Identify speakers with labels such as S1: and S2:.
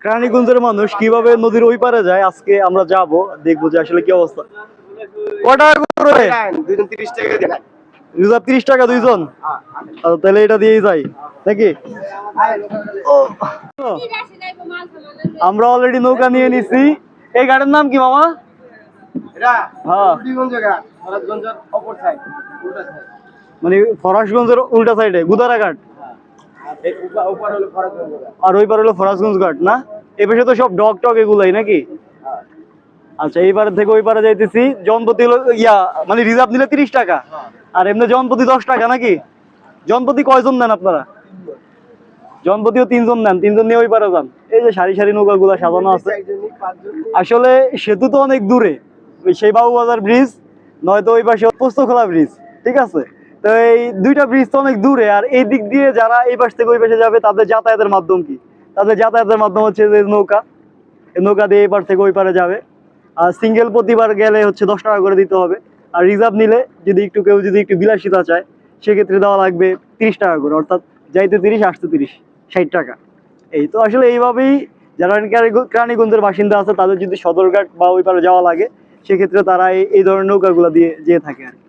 S1: রানীগঞ্জের মানুষ কিভাবে নদীর ওই পারে যায় আজকে আমরা যাব, দেখবো যে আসলে কি অবস্থা। কটা করে?
S2: দুজন 30 টাকা দিয়ে
S1: রিজার্ভ 30 টাকা দুইজন। তাহলে এটা দিয়েই যাই নাকি? আমরা অলরেডি নৌকা নিয়ে নিছি। এই ঘাটের নাম কি মামা? হ্যাঁ, মানে ফরাসগঞ্জের উল্টা সাইডে গুদারা ঘাট, আর ওই পার হলো ফরাসগঞ্জ ঘাট না? এ পাশে তো সব ডগ টগ এগুলাই নাকি? আচ্ছা, এই পারে থেকে ওই পারে যাইতেছি। জনপ্রতি হলো মানে রিজার্ভ নিলে 30 টাকা, আর এমনি জনপ্রতি 10 টাকা নাকি? জনপ্রতি কয়জন নেন আপনারা? জনপ্রতিও 3 জন নেন, 3 জন নিয়ে ওই পারে যান। এই যে সারি সারি নৌকা গুলা সাজানো আছে। আসলে সেতু তো অনেক দূরে, সেই বাবুবাজার ব্রিজ নয়তো ওই পাশে পোস্তখোলা ব্রিজ, ঠিক আছে? তো এই দুইটা ব্রিজ তো অনেক দূরে, আর এই দিক দিয়ে যারা এই পাশ থেকে ওই পাশে যাবে তাদের যাতায়াতের মাধ্যম কি? তাদের যাতায়াতের মাধ্যম হচ্ছে যে নৌকা। এই নৌকা দিয়ে এই পার থেকে ওই পারে যাবে। আর সিঙ্গেল প্রতিবার গেলে হচ্ছে 10 টাকা করে দিতে হবে। আর রিজার্ভ নিলে যদি কেউ যদি একটু বিলাসিতা চায়, সেক্ষেত্রে দেওয়া লাগবে 30 টাকা করে, অর্থাৎ যাইতে 30 আসতে 30, 60 টাকা। এই তো আসলে এইভাবেই যারা রানীগঞ্জের বাসিন্দা আছে তাদের যদি সদরঘাট বা ওই পারে যাওয়া লাগে, সেক্ষেত্রে তারা এই ধরনের নৌকাগুলো দিয়ে যেয়ে থাকে আর কি।